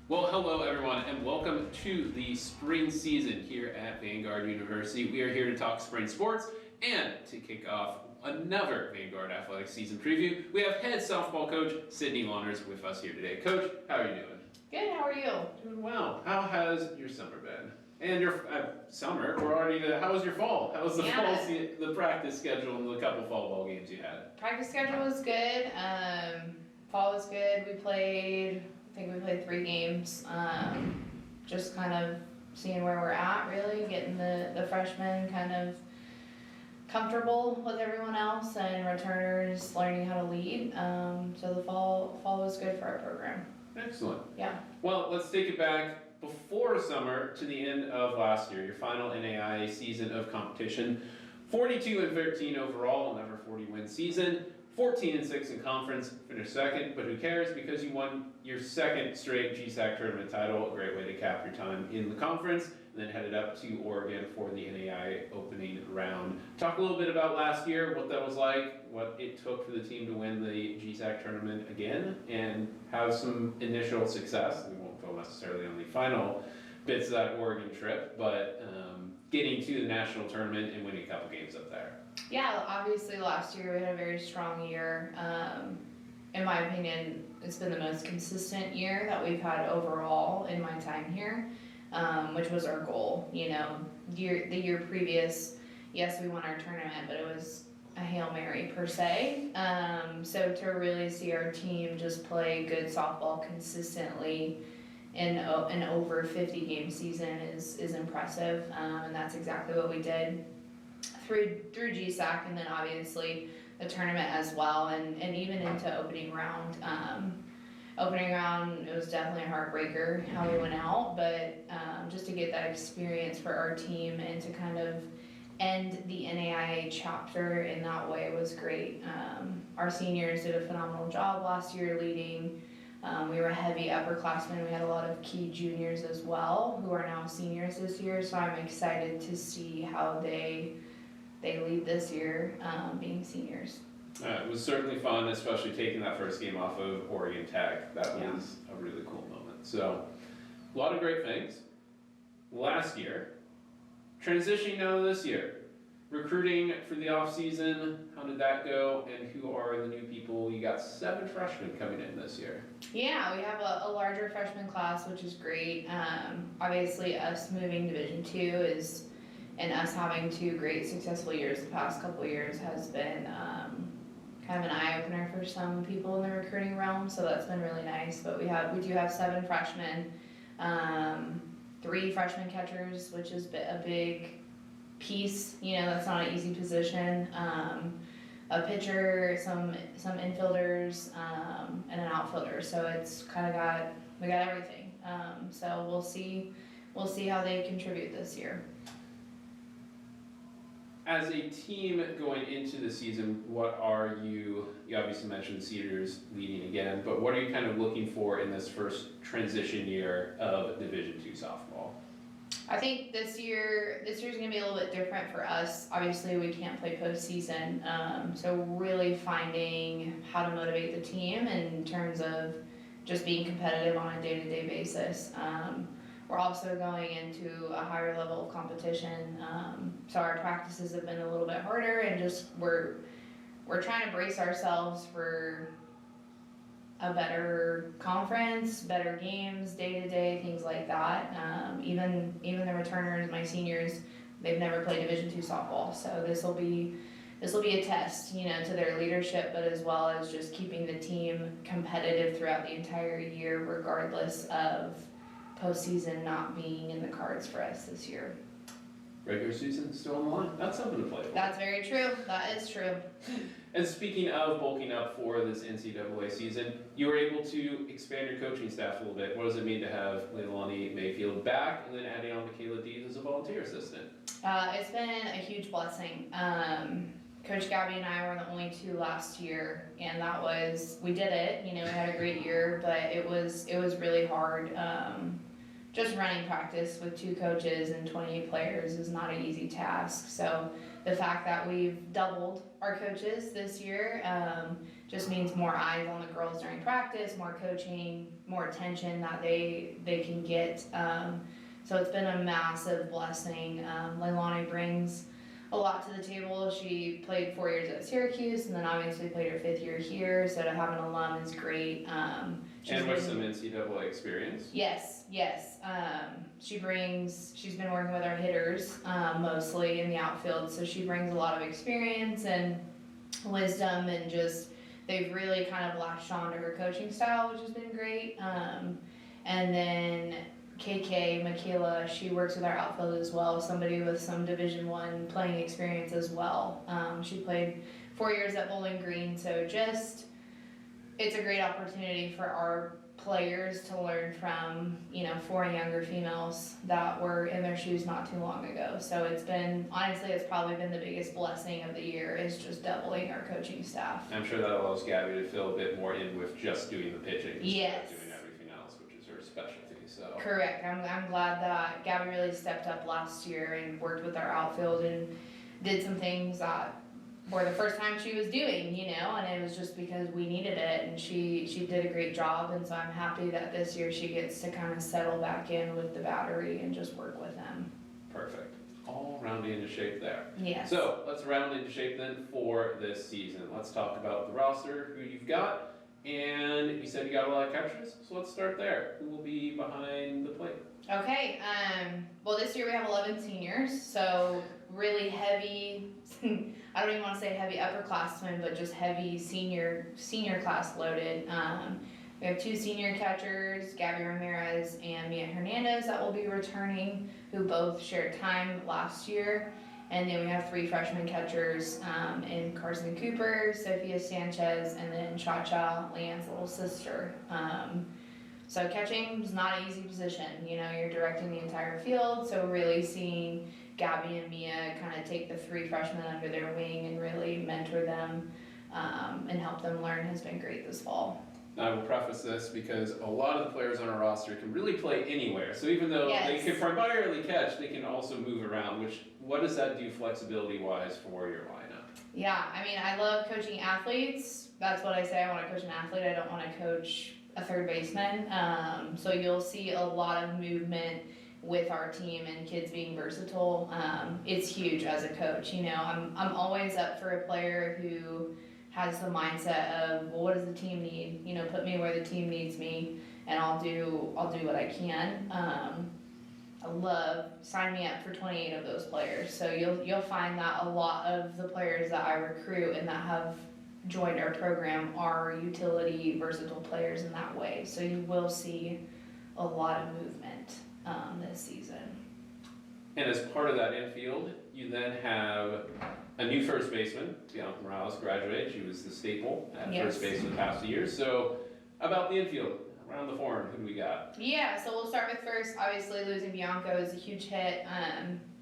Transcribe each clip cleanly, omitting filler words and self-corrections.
Well, hello everyone, and welcome to the spring season here at Vanguard University. We are here to talk spring sports and to kick off another Vanguard athletic season preview. We have head softball coach Sydney Lahners with us here today. Coach, how are you doing? Good, how are you? Doing well. How has your summer been? And your summer, we're already how was your fall? How was the the practice schedule and the couple fall ball games you had? Practice schedule was good. Fall was good. I think we played 3 games. Just kind of seeing where we're at, really, getting the freshmen kind of comfortable with everyone else and returners learning how to lead. So the fall was good for our program. Excellent. Yeah. Well, let's take it back before summer to the end of last year, your final NAIA season of competition. 42-13 overall, another 40-win season. 14-6 in conference, finished second, but who cares because you won your second straight GSAC Tournament title, a great way to cap your time in the conference, and then headed up to Oregon for the NAIA opening round. Talk a little bit about last year, what that was like, what it took for the team to win the GSAC Tournament again, and have some initial success. We won't go necessarily on the final bits of that Oregon trip, but getting to the national tournament and winning a couple games up there. Yeah, obviously last year we had a very strong year. In my opinion, it's been the most consistent year that we've had overall in my time here, which was our goal. You know, the year previous, yes, we won our tournament, but it was a Hail Mary per se. So to really see our team just play good softball consistently in an over 50 game season is impressive, and that's exactly what we did through GSAC, and then obviously the tournament as well, and even into opening round. Opening round, it was definitely a heartbreaker how we went out, but just to get that experience for our team and to kind of end the NAIA chapter in that way was great. Our seniors did a phenomenal job last year leading. We were heavy upperclassmen. We had a lot of key juniors as well who are now seniors this year, so I'm excited to see how they lead this year, being seniors. It was certainly fun, especially taking that first game off of Oregon Tech. That was a really cool moment. So, a lot of great things. Last year, transitioning now to this year, recruiting for the off season. How did that go? And who are the new people? You got 7 freshmen coming in this year. Yeah, we have a larger freshman class, which is great. Obviously, us moving Division II and us having 2 great successful years the past couple of years has been kind of an eye-opener for some people in the recruiting realm, so that's been really nice. But we do have 7 freshmen, 3 freshman catchers, which is a big piece. You know, that's not an easy position. A pitcher, some infielders, and an outfielder. So it's kind of we got everything. So we'll see how they contribute this year. As a team going into the season, what are you obviously mentioned Cedars leading again, but what are you kind of looking for in this first transition year of Division II softball? I think this year's going to be a little bit different for us. Obviously, we can't play postseason, so really finding how to motivate the team in terms of just being competitive on a day-to-day basis. We're also going into a higher level of competition, so our practices have been a little bit harder, and just we're trying to brace ourselves for a better conference, better games, day-to-day, things like that. Even the returners, my seniors, they've never played Division II softball, so this will be a test, you know, to their leadership, but as well as just keeping the team competitive throughout the entire year, regardless of postseason not being in the cards for us this year. Regular season still on the line. That's something to play for. That's very true. That is true. And speaking of bulking up for this NCAA season, you were able to expand your coaching staff a little bit. What does it mean to have Leilani Mayfield back and then adding on Michaela Dees as a volunteer assistant? It's been a huge blessing. Coach Gabby and I were the only 2 last year, and we did it. You know, we had a great year, but it was really hard. just running practice with 2 coaches and 28 players is not an easy task. So the fact that we've doubled our coaches this year just means more eyes on the girls during practice, more coaching, more attention that they can get. So it's been a massive blessing. Leilani brings a lot to the table. She played 4 years at Syracuse and then obviously played her 5th year here, so to have an alum is great. And with some NCAA experience. Yes. She's been working with our hitters mostly in the outfield, so she brings a lot of experience and wisdom, and just they've really kind of latched on to her coaching style, which has been great. And then KK, Michaela, she works with our outfield as well, somebody with some Division I playing experience as well. She played 4 years at Bowling Green, so just it's a great opportunity for our players to learn from, 4 younger females that were in their shoes not too long ago. So it's probably been the biggest blessing of the year, is just doubling our coaching staff. I'm sure that allows Gabby to fill a bit more in with just doing the pitching instead of doing everything else, which is her specialty. So correct. I'm glad that Gabby really stepped up last year and worked with our outfield and did some things that were the first time she was doing, and it was just because we needed it, and she did a great job, and so I'm happy that this year she gets to kind of settle back in with the battery and just work with them. Perfect. All rounding into shape there. Yes. So let's round into shape then for this season. Let's talk about the roster, who you've got, and you said you got a lot of catchers, so let's start there. Who will be behind the plate? Okay, well this year we have 11 seniors, so really heavy, I don't even want to say heavy upperclassmen, but just heavy senior class loaded. We have 2 senior catchers, Gabby Ramirez and Mia Hernandez, that will be returning, who both shared time last year. And then we have 3 freshman catchers in Carson Cooper, Sophia Sanchez, and then Cha-Cha, Leanne's little sister. So catching is not an easy position. You're directing the entire field, so really seeing Gabby and Mia kind of take the 3 freshmen under their wing and really mentor them and help them learn has been great this fall. I will preface this because a lot of the players on our roster can really play anywhere. So even though they can primarily catch, they can also move around, what does that do flexibility-wise for your lineup? Yeah, I love coaching athletes. That's what I say. I want to coach an athlete. I don't want to coach a third baseman. So you'll see a lot of movement with our team and kids being versatile. It's huge as a coach. I'm always up for a player who has the mindset of, well, what does the team need? Put me where the team needs me, and I'll do what I can. I love sign me up for 28 of those players. So you'll find that a lot of the players that I recruit and that have joined our program are utility versatile players in that way. So you will see a lot of movement this season. And as part of that infield, you then have a new first baseman. Bianca Morales graduated. She was the staple at first base for the past 2 years. So about the infield, around the horn, who do we got? Yeah, so we'll start with first. Obviously, losing Bianca is a huge hit.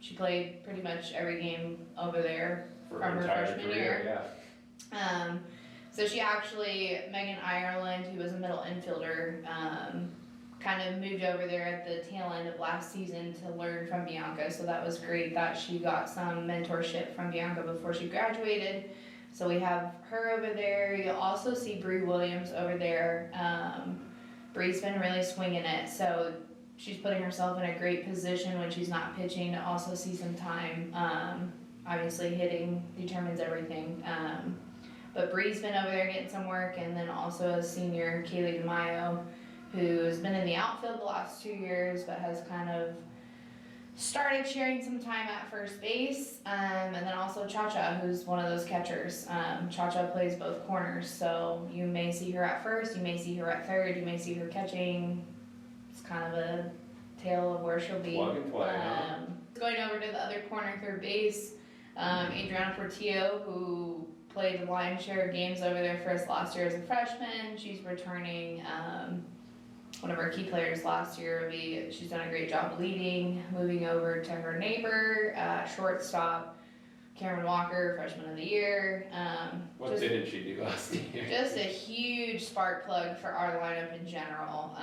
She played pretty much every game over there from her freshman year. Yeah. So she actually, Megan Ireland, who was a middle infielder, kind of moved over there at the tail end of last season to learn from Bianca. So that was great that she got some mentorship from Bianca before she graduated. So we have her over there. You'll also see Bree Williams over there. Bree's been really swinging it, so she's putting herself in a great position when she's not pitching to also see some time. Obviously hitting determines everything. But Bree's been over there getting some work, and then also a senior, Kaylee DeMaio, who's been in the outfield the last 2 years, but has kind of started sharing some time at first base. And then also Cha-Cha, who's one of those catchers. Cha-Cha plays both corners, so you may see her at first, you may see her at third, you may see her catching. It's kind of a tale of where she'll be. Plug and play, Going over to the other corner, third base, Adriana Portillo, who played the lion's share of games over there for us last year as a freshman. She's returning. One of our key players last year. She's done a great job leading, moving over to her neighbor, shortstop, Cameron Walker, freshman of the year. What didn't she do last year? Just a huge spark plug for our lineup in general.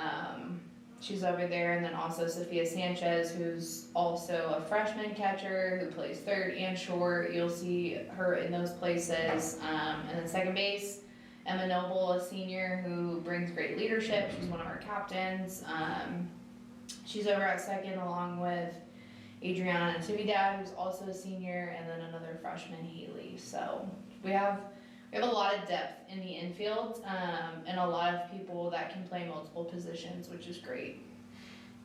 She's over there, and then also Sophia Sanchez, who's also a freshman catcher who plays third and short. You'll see her in those places. And then second base, Emma Noble, a senior who brings great leadership. She's one of our captains. She's over at second along with Adriana Natividad, who's also a senior, and then another freshman, Haley. So we have a lot of depth in the infield, and a lot of people that can play multiple positions, which is great.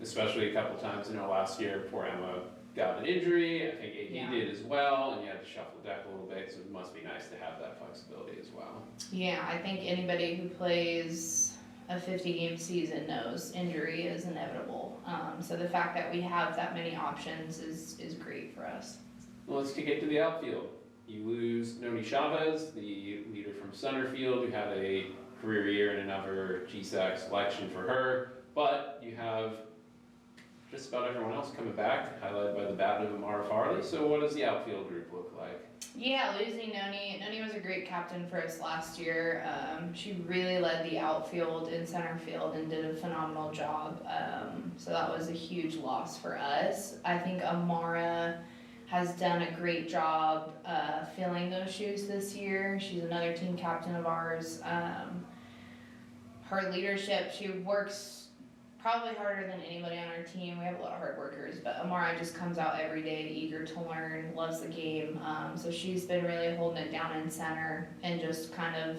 Especially a couple times, last year before Emma got an injury, I think AD did as well, and you had to shuffle the deck a little bit, so it must be nice to have that flexibility as well. Yeah, I think anybody who plays a 50-game season knows injury is inevitable. So the fact that we have that many options is great for us. Well, let's get to the outfield. You lose Noni Chavez, the leader from Centerfield, who had a career year and another GSAC selection for her, but you have just about everyone else coming back, highlighted by the bat of Amara Farley. So what does the outfield group look like? Yeah, losing Noni was a great captain for us last year. She really led the outfield and center field and did a phenomenal job. So that was a huge loss for us. I think Amara has done a great job filling those shoes this year. She's another team captain of ours. Her leadership, she works probably harder than anybody on our team. We have a lot of hard workers, but Amara just comes out every day eager to learn, loves the game. So she's been really holding it down in center and just kind of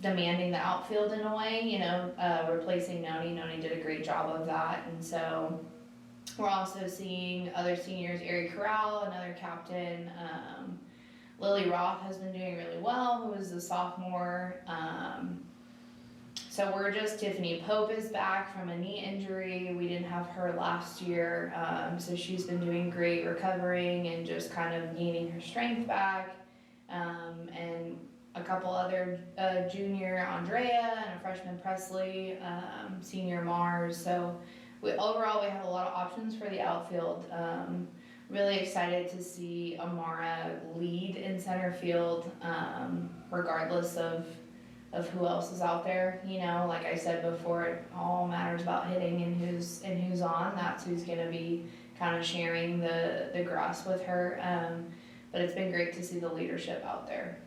demanding the outfield in a way, replacing Noni. Noni did a great job of that. And so we're also seeing other seniors, Ari Corral, another captain. Lily Roth has been doing really well, who is a sophomore. So we're just, Tiffany Pope is back from a knee injury. We didn't have her last year. So she's been doing great recovering and just kind of gaining her strength back. And a couple other, junior Andrea and a freshman Presley, senior Mars. So overall, we have a lot of options for the outfield. Really excited to see Amara lead in center field, regardless of who else is out there. Like I said before, it all matters about hitting and who's on. That's who's gonna be kind of sharing the grass with her. But it's been great to see the leadership out there.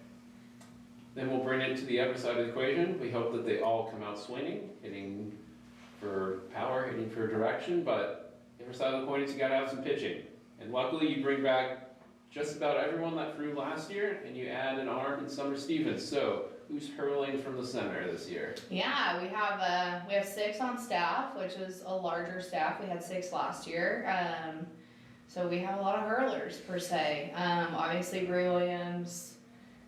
Then we'll bring it to the other side of the equation. We hope that they all come out swinging, hitting for power, hitting for direction, but the other side of the coin is you gotta have some pitching. And luckily you bring back just about everyone that threw last year, and you add an arm in Summer Stevens. So who's hurling from the center this year? Yeah, we have 6 on staff, which is a larger staff. We had 6 last year. So we have a lot of hurlers per se. Obviously Brie Williams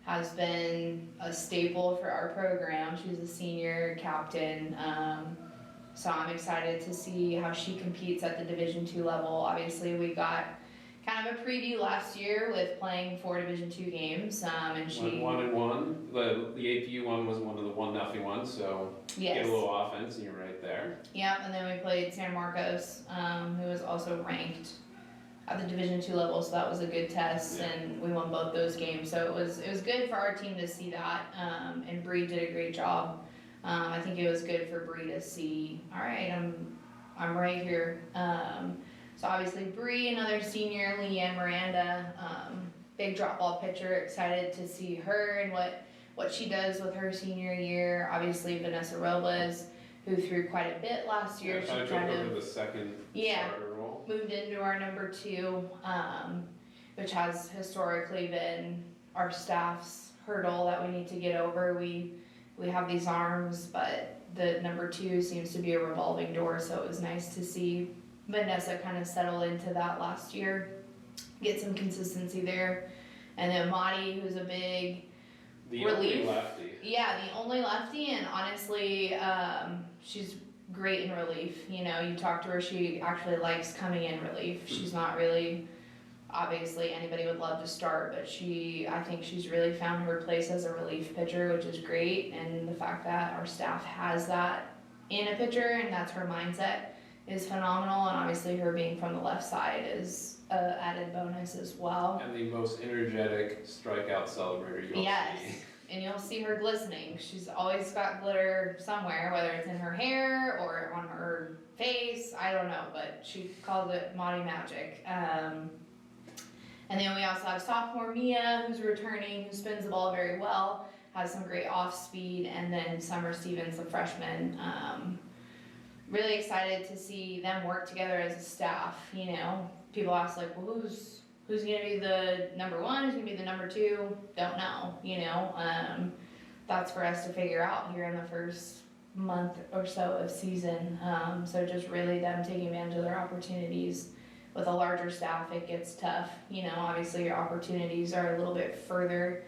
has been a staple for our program. She's a senior captain. So I'm excited to see how she competes at the Division II level. Obviously we got kind of a preview last year with playing 4 Division II games, and she went 1-1. The APU one was one of the 1-0 ones, so yes. Get a little offense, and you're right there. Yeah, and then we played San Marcos, who was also ranked at the Division II level, so that was a good test, and we won both those games. So it was good for our team to see that, and Bree did a great job. I think it was good for Bree to see, all right, I'm right here. So obviously Bree, another senior, Leanne Miranda, big drop ball pitcher, excited to see her and what she does with her senior year. Obviously Vanessa Robles, who threw quite a bit last year. She kind of over the second starter role. Moved into our number 2, which has historically been our staff's hurdle that we need to get over. We have these arms, but the number 2 seems to be a revolving door, so it was nice to see Vanessa kind of settle into that last year, get some consistency there. And then Madi, who's a big relief. Only lefty. Yeah, the only lefty, and honestly, she's great in relief. You talk to her, she actually likes coming in relief. She's not really, obviously anybody would love to start, but I think she's really found her place as a relief pitcher, which is great. And the fact that our staff has that in a pitcher, and that's her mindset, is phenomenal. And obviously her being from the left side is an added bonus as well. And the most energetic strikeout celebrator you'll see. and you'll see her glistening. She's always got glitter somewhere, whether it's in her hair or on her face, I don't know, but she calls it Maudie Magic. And then we also have sophomore Mia, who's returning, who spins the ball very well, has some great off speed, and then Summer Stevens, the freshman. Really excited to see them work together as a staff. You know, people ask like, well, who's gonna be the number one? Who's gonna be the number two? Don't know. You know, that's for us to figure out here in the first month or so of season. So just really them taking advantage of their opportunities. With a larger staff, it gets tough. You know, obviously your opportunities are a little bit further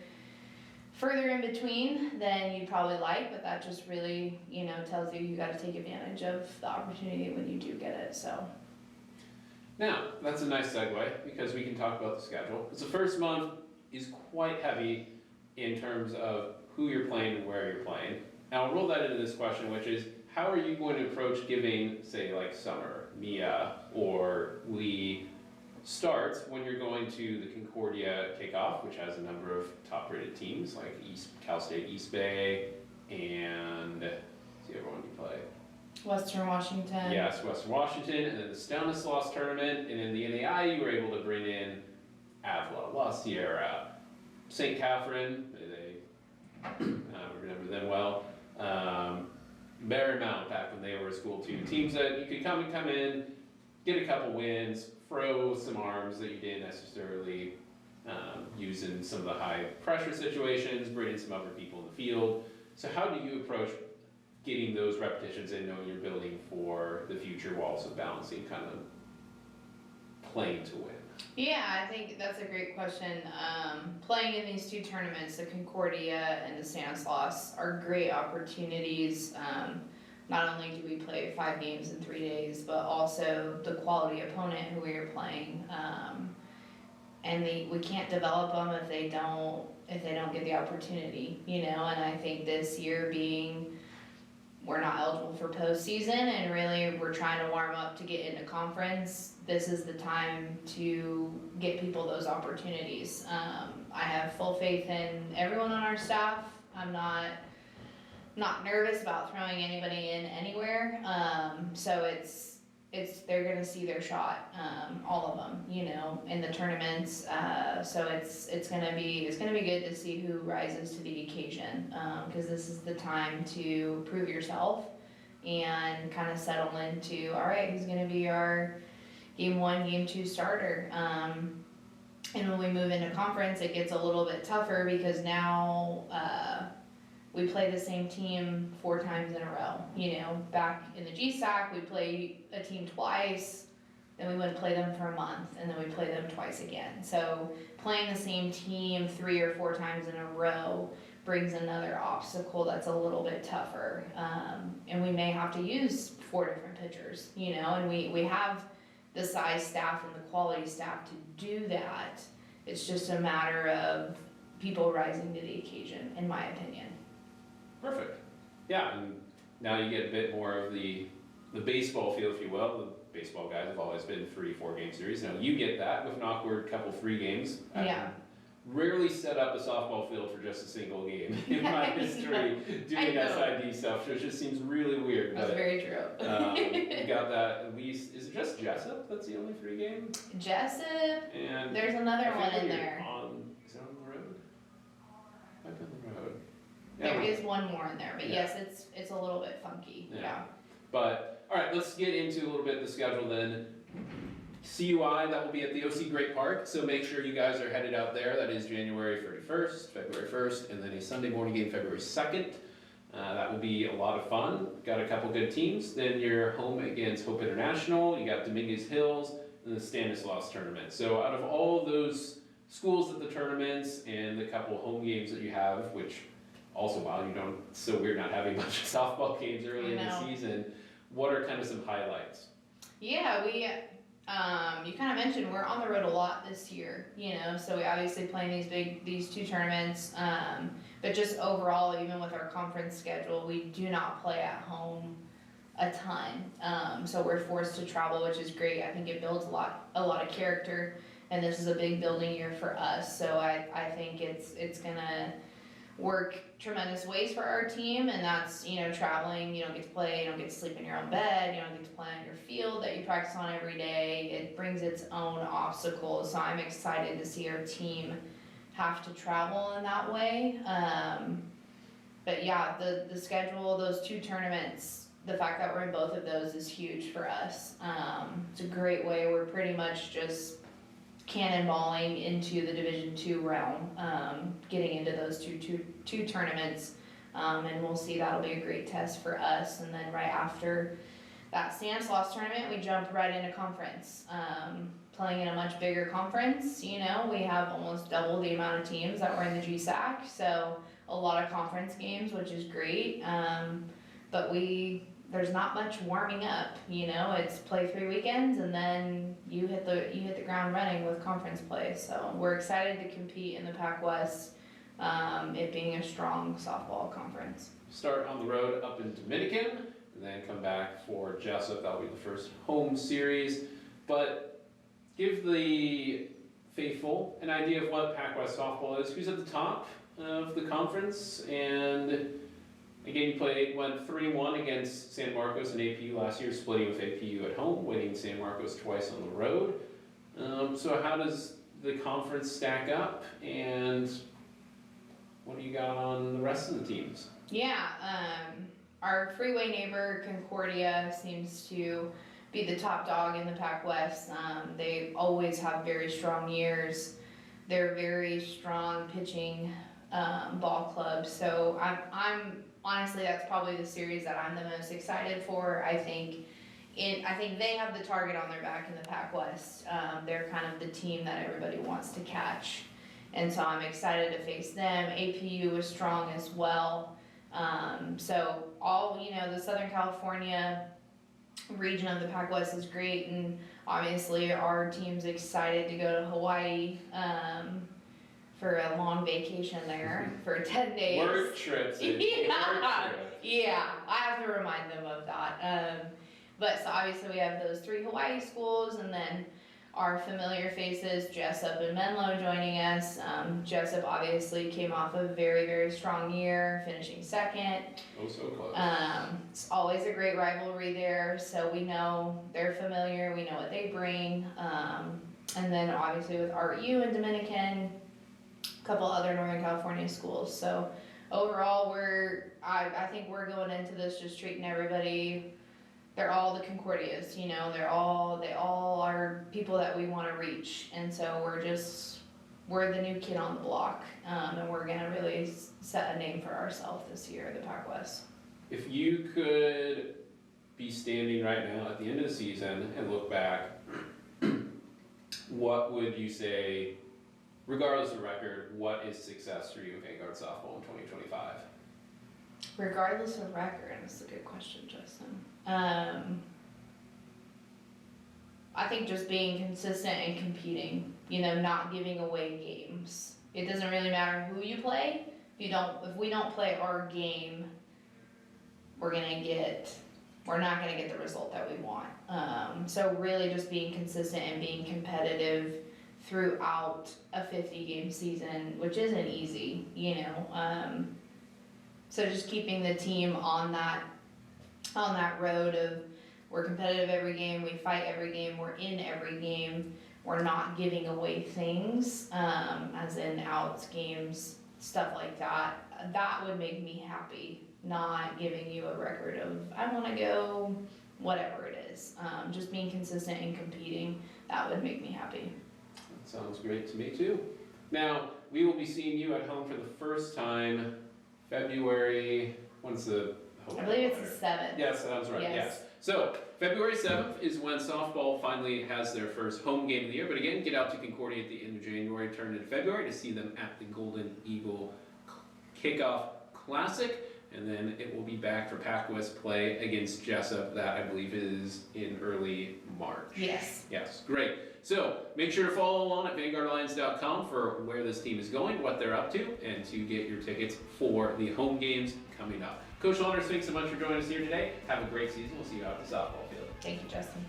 in between than you'd probably like, but that just really, you know, tells you got to take advantage of the opportunity when you do get it. So now that's a nice segue because we can talk about the schedule. Because the first month is quite heavy in terms of who you're playing and where you're playing. And I'll roll that into this question, which is, how are you going to approach giving, say, like Summer, Mia, or Lee starts when you're going to the Concordia kickoff, which has a number of top-rated teams like Cal State East Bay, and what's the other one you play? Western Washington. Yes, Western Washington, and then the Stanislaus tournament, and in the NAI you were able to bring in Avila, La Sierra, St. Catherine, they remember them well. Marymount back when they were a school too. Teams that you could come in, get a couple wins, throw some arms that you didn't necessarily use in some of the high pressure situations, bring in some other people in the field. So how do you approach getting those repetitions in, knowing you're building for the future while also balancing kind of playing to win? Yeah, I think that's a great question. Playing in these two tournaments, the Concordia and the Stanislaus, are great opportunities. Not only do we play 5 games in 3 days, but also the quality opponent who we are playing. And we can't develop them if they don't get the opportunity, you know. And I think this year being we're not eligible for postseason, and really we're trying to warm up to get into conference. This is the time to get people those opportunities. I have full faith in everyone on our staff. I'm not nervous about throwing anybody in anywhere. So they're gonna see their shot, all of them, you know, in the tournaments. So it's gonna be good to see who rises to the occasion, because this is the time to prove yourself and kind of settle into, all right, who's gonna be our game 1, game 2 starter. And when we move into conference, it gets a little bit tougher because now we play the same team 4 times in a row. You know, back in the GSAC, we'd play a team twice, then we wouldn't play them for a month, and then we'd play them twice again. So playing the same team 3 or 4 times in a row brings another obstacle that's a little bit tougher. And we may have to use 4 different pitchers, you know, and we have the size staff and the quality staff to do that. It's just a matter of people rising to the occasion, in my opinion. Perfect. Yeah, and now you get a bit more of the baseball feel, if you will. The baseball guys have always been 3-4 game series. Now you get that with an awkward couple 3 games. Yeah. Rarely set up a softball field for just a single game in my history doing SID stuff, so it just seems really weird. That's very true. You got that at least. Is it just Jessup that's the only 3 game? Jessup. And there's another one in there. Is it on the road? Might be on the road. There is one more in there, but yes, it's a little bit funky. Yeah. But all right, let's get into a little bit the schedule then. CUI, that will be at the OC Great Park, so make sure you guys are headed out there. That is January 31st, February 1st, and then a Sunday morning game February 2nd. That will be a lot of fun. Got a couple good teams. Then you're home against Hope International. You got Dominguez Hills and the Stanislaus tournament. So out of all of those schools at the tournaments and the couple home games that you have, which also, wow, it's so weird not having much softball games early in the season. What are kind of some highlights? Yeah, you kind of mentioned we're on the road a lot this year, you know, so we obviously playing these 2 tournaments, but just overall, even with our conference schedule, we do not play at home a ton. So we're forced to travel, which is great. I think it builds a lot of character, and this is a big building year for us. So I think it's gonna work tremendous ways for our team, and that's, traveling. You don't get to play, you don't get to sleep in your own bed, you don't get to play on your field that you practice on every day. It brings its own obstacles, so I'm excited to see our team have to travel in that way. But yeah, the schedule, those 2 tournaments, the fact that we're in both of those is huge for us. It's a great way. We're pretty much just cannonballing into the Division II realm, getting into those two tournaments, and we'll see. That'll be a great test for us. And then right after that Stanislaus tournament, we jump right into conference, playing in a much bigger conference. We have almost double the amount of teams that were in the GSAC, so a lot of conference games, which is great. But there's not much warming up, it's play 3 weekends and then you hit the ground running with conference play. So we're excited to compete in the PacWest, it being a strong softball conference. Start on the road up in Dominican, and then come back for Jessup. That'll be the first home series. But give the faithful an idea of what PacWest softball is. Who's at the top of the conference? And again, went 3-1 against San Marcos and APU last year, splitting with APU at home, winning San Marcos twice on the road. So how does the conference stack up, and what do you got on the rest of the teams? Yeah, our freeway neighbor Concordia seems to be the top dog in the PacWest. They always have very strong years. They're very strong pitching ball club. So I'm honestly, that's probably the series that I'm the most excited for. I think they have the target on their back in the PacWest. They're kind of the team that everybody wants to catch, and so I'm excited to face them. APU is strong as well. So all, the Southern California region of the PacWest is great, and obviously our team's excited to go to Hawaii for a long vacation there for 10 days. Work trips. Yeah, I have to remind them of that. But so obviously we have those 3 Hawaii schools, and then our familiar faces, Jessup and Menlo, joining us. Jessup obviously came off a very, very strong year, finishing 2nd. Oh, so close. It's always a great rivalry there, so we know they're familiar, we know what they bring. And then obviously with RU and Dominican, a couple other Northern California schools. So overall, I think we're going into this just treating everybody. They're all the Concordias, they all are people that we want to reach, and so we're the new kid on the block, and we're gonna really set a name for ourselves this year, the PacWest. If you could be standing right now at the end of the season and look back, what would you say, regardless of record, what is success for you in Vanguard softball in 2025? Regardless of record, that's a good question, Justin. I think just being consistent and competing, not giving away games. It doesn't really matter who you play. If we don't play our game, we're not gonna get the result that we want. So really just being consistent and being competitive throughout a 50-game season, which isn't easy, so just keeping the team on that road of, we're competitive every game, we fight every game, we're in every game, we're not giving away things, as in outs, games, stuff like that. That would make me happy, not giving you a record of, I want to go whatever it is. Just being consistent and competing, that would make me happy. That sounds great to me too. Now, we will be seeing you at home for the first time February, when's the home? I believe it's the 7th. Yes, that was right, Yes. So, February 7th is when softball finally has their first home game of the year. But again, get out to Concordia at the end of January, turn into February to see them at the Golden Eagle Kickoff Classic. And then it will be back for PacWest play against Jessup, that I believe is in early March. Yes. Yes, great. So make sure to follow along at VanguardAlliance.com for where this team is going, what they're up to, and to get your tickets for the home games coming up. Coach Lahners, thanks so much for joining us here today. Have a great season. We'll see you out at the softball field. Thank you, Justin.